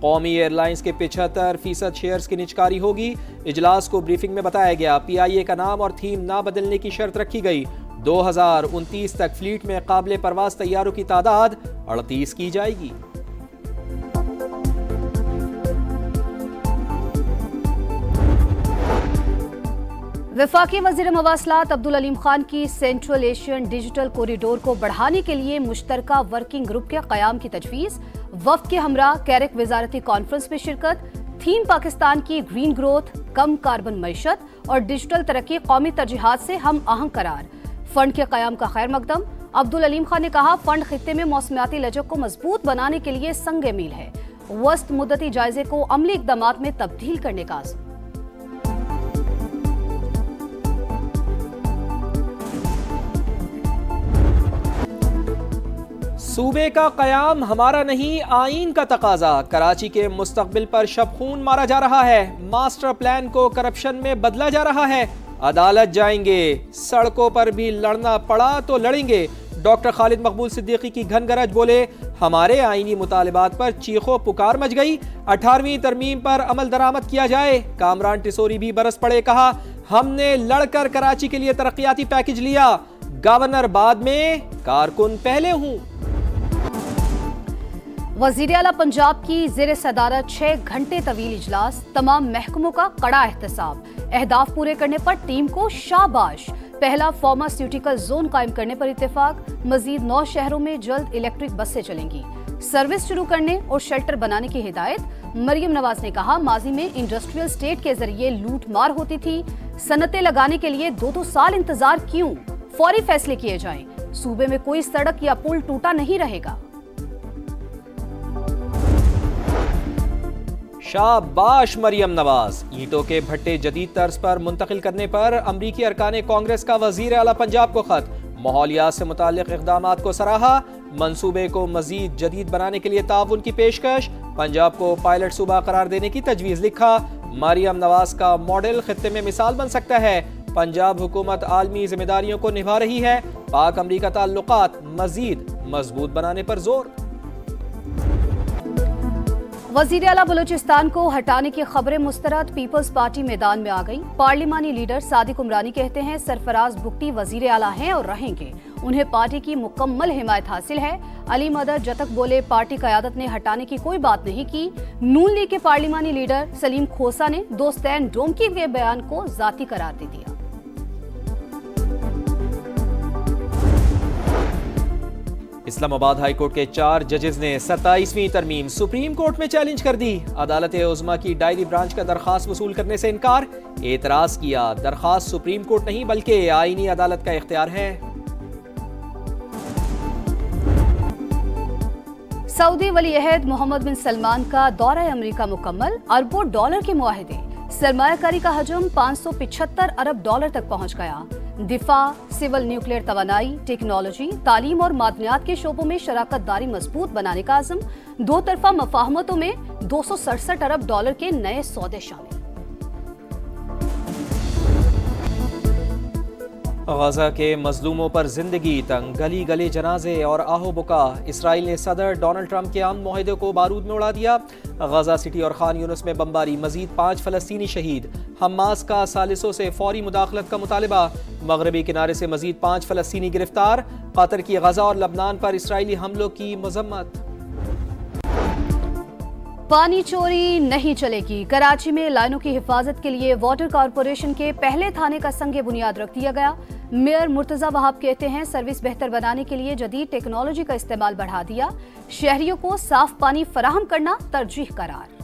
قومی year lines کے 75% shares کی نجکاری ہوگی. اجلاس کو بریفنگ میں بتایا گیا PIA کا نام اور تھیم نہ بدلنے کی شرط رکھی گئی. 2029 تک فلیٹ میں قابل پرواز طیاروں کی تعداد 38 کی جائے گی. وفاقی وزیر مواصلات عبدالعلیم خان کی سینٹرل ایشین ڈیجیٹل کوریڈور کو بڑھانے کے لیے مشترکہ ورکنگ گروپ کے قیام کی تجویز. وفد کے ہمراہ کیرک وزارتی کانفرنس میں شرکت. تھیم پاکستان کی گرین گروتھ، کم کاربن معیشت اور ڈیجیٹل ترقی قومی ترجیحات سے ہم آہنگ قرار. فنڈ کے قیام کا خیر مقدم. عبدالعلیم خان نے کہا فنڈ خطے میں موسمیاتی لچک کو مضبوط بنانے کے لیے سنگ میل ہے. وسط مدتی جائزے کو عملی اقدامات میں تبدیل کرنے کا عزم. صوبے کا قیام ہمارا نہیں آئین کا تقاضا. کراچی کے مستقبل پر شب خون مارا جا رہا ہے. ماسٹر پلان کو کرپشن میں بدلا جا رہا ہے. عدالت جائیں گے، سڑکوں پر بھی لڑنا پڑا تو لڑیں گے. ڈاکٹر خالد مقبول صدیقی کی گھن گرج، بولے ہمارے آئینی مطالبات پر چیخو پکار مچ گئی. 18ویں ترمیم پر عمل درآمد کیا جائے. کامران ٹسوری بھی برس پڑے، کہا ہم نے لڑ کر کراچی کے لیے ترقیاتی پیکج لیا. گورنر بعد میں، کارکن پہلے ہوں. وزیر اعلیٰ پنجاب کی زیر صدارت 6 گھنٹے طویل اجلاس. تمام محکموں کا کڑا احتساب. اہداف پورے کرنے پر ٹیم کو شاباش. پہلا فارماسیوٹیکل زون قائم کرنے پر اتفاق. مزید 9 شہروں میں جلد الیکٹرک بسیں چلیں گی. سروس شروع کرنے اور شیلٹر بنانے کی ہدایت. مریم نواز نے کہا ماضی میں انڈسٹریل اسٹیٹ کے ذریعے لوٹ مار ہوتی تھی. صنعتیں لگانے کے لیے 2 سال انتظار کیوں؟ فوری فیصلے کیے جائیں. صوبے میں کوئی سڑک یا پل ٹوٹا نہیں رہے گا. شاباش مریم نواز. اینٹوں کے بھٹے جدید طرز پر منتقل کرنے پر امریکی ارکان کانگریس کا وزیر اعلیٰ پنجاب کو خط. ماحولیات سے متعلق اقدامات کو سراہا. منصوبے کو مزید جدید بنانے کے لیے تعاون کی پیشکش. پنجاب کو پائلٹ صوبہ قرار دینے کی تجویز. لکھا مریم نواز کا ماڈل خطے میں مثال بن سکتا ہے. پنجاب حکومت عالمی ذمہ داریوں کو نبھا رہی ہے. پاک امریکہ تعلقات مزید مضبوط بنانے پر زور. وزیر اعلیٰ بلوچستان کو ہٹانے کی خبریں مسترد. پیپلز پارٹی میدان میں آ گئی. پارلیمانی لیڈر صادق عمرانی کہتے ہیں سرفراز بگٹی وزیر اعلیٰ ہیں اور رہیں گے. انہیں پارٹی کی مکمل حمایت حاصل ہے. علی مدد جتک بولے پارٹی قیادت نے ہٹانے کی کوئی بات نہیں کی. نون لیگ کے پارلیمانی لیڈر سلیم کھوسا نے دوستین ڈومکی کے بیان کو ذاتی قرار دے دیا. اسلام آباد ہائی کورٹ کے 4 ججز نے 27ویں ترمیم سپریم کورٹ میں چیلنج کر دی. عدالت عظمیٰ کی ڈائری برانچ کا درخواست وصول کرنے سے انکار. اعتراض کیا درخواست سپریم کورٹ نہیں بلکہ آئینی عدالت کا اختیار ہے. سعودی ولی عہد محمد بن سلمان کا دورہ امریکہ مکمل. اربوں ڈالر کے معاہدے. سرمایہ کاری کا حجم 575 ارب ڈالر تک پہنچ گیا. دفاع، سول نیوکلیئر توانائی، ٹیکنالوجی، تعلیم اور معدنیات کے شعبوں میں شراکت داری مضبوط بنانے کا عزم. 2 طرفہ مفاہمتوں میں 267 ارب ڈالر کے نئے سودے شامل. غزہ کے مظلوموں پر زندگی تنگ، گلی گلے جنازے اور آہو بکا. اسرائیل نے صدر ڈونلڈ ٹرمپ کے امن معاہدے کو بارود میں اڑا دیا. غزہ سٹی اور خان یونس میں بمباری. مزید 5 فلسطینی شہید. حماس کا ثالثوں سے فوری مداخلت کا مطالبہ. مغربی کنارے سے مزید 5 فلسطینی گرفتار. قطر کی غزہ اور لبنان پر اسرائیلی حملوں کی مذمت. پانی چوری نہیں چلے گی. کراچی میں لائنوں کی حفاظت کے لیے واٹر کارپوریشن کے پہلے تھانے کا سنگ بنیاد رکھ دیا گیا. میئر مرتضی وہاب کہتے ہیں سروس بہتر بنانے کے لیے جدید ٹیکنالوجی کا استعمال بڑھا دیا. شہریوں کو صاف پانی فراہم کرنا ترجیح قرار.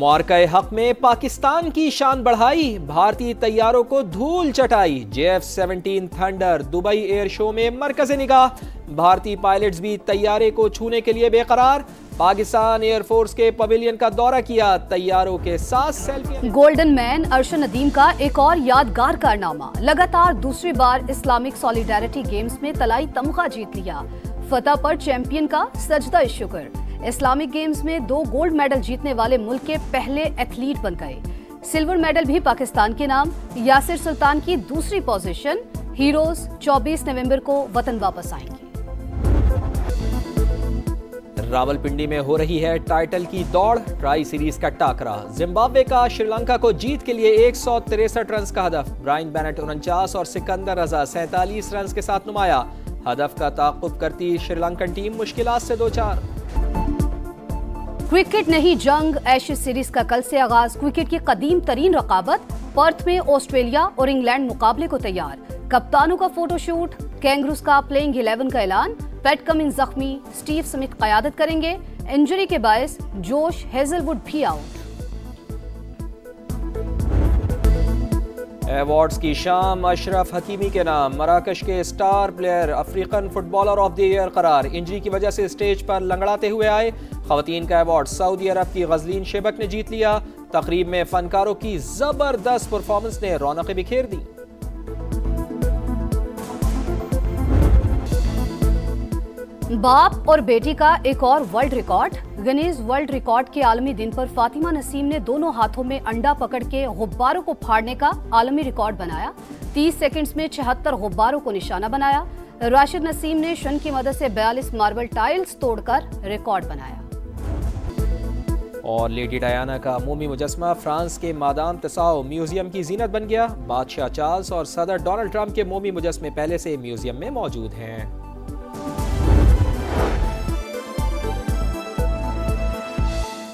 معرکہ حق میں پاکستان کی شان بڑھائی. بھارتی طیاروں کو دھول چٹائی. JF-17 تھنڈر دبئی ایئر شو میں مرکز نگاہ. بھارتی پائلٹس بھی طیارے کو چھونے کے لیے بے قرار. پاکستان ایئر فورس کے پویلین کا دورہ کیا. طیاروں کے ساتھ سیلفی. گولڈن مین ارشد ندیم کا ایک اور یادگار کارنامہ. لگاتار دوسری بار اسلامک سالیڈیرٹی گیمز میں طلائی تمغہ جیت لیا. فتح پر چیمپئن کا سجدہ شکر. اسلامک گیمز میں 2 گولڈ میڈل جیتنے والے ملک کے پہلے ایتھلیٹ بن گئے. سلور میڈل بھی پاکستان کے نام. یاسر سلطان کی دوسری پوزیشن. ہیروز 24 نومبر کو وطن واپس آئیں گے. راولپنڈی میں ہو رہی ہے ٹائٹل کی دوڑ، ٹرائی سیریز کا ٹاکرا، زمبابوے کا شری لنکا کو جیت کے لیے 163 رنز کا ہدف، برائن بینٹ 49 اور سکندر رضا 47 رنز کے ساتھ نمایاں، ہدف کا تعاقب کرتی شری لنکن ٹیم مشکلات سے دوچار۔ کرکٹ نہیں جنگ، ایشز سیریز کا کل سے آغاز، کرکٹ کی قدیم ترین رقابت، پرتھ میں آسٹریلیا اور انگلینڈ مقابلے کو تیار، کپتانوں کا فوٹو شوٹ، کینگروز کا پلینگ 11 کا اعلان، پیٹ کمنز زخمی، سٹیو سمتھ قیادت کریں گے، انجری کے باعث جوش ہیزل وڈ بھی آؤٹ۔ ایوارڈز کی شام، اشرف حکیمی کے نام، مراکش کے star player African footballer of the year قرار، انجری کی وجہ سے اسٹیج پر لنگڑاتے ہوئے آئے۔ خواتین کا ایوارڈ سعودی عرب کی غزلین شیبک نے جیت لیا، تقریب میں فنکاروں کی زبردست پرفارمنس نے رونقیں بکھیر دی۔ باپ اور بیٹی کا ایک اور world record, Guinness world record کے عالمی دن پر فاطمہ نسیم نے دونوں ہاتھوں میں انڈا پکڑ کے غباروں کو پھاڑنے کا عالمی ریکارڈ بنایا، 30 سیکنڈز میں 76 غباروں کو نشانہ بنایا۔ راشد نسیم نے شن کی مدد سے 42 ماربل ٹائلز توڑ کر ریکارڈ بنایا۔ اور لیڈی ڈیانا کا مومی مجسمہ فرانس کے مادام تساؤ میوزیم کی زینت بن گیا، بادشاہ چارلز اور صدر ڈونلڈ ٹرمپ کے مومی مجسمے پہلے سے میوزیم میں موجود ہیں۔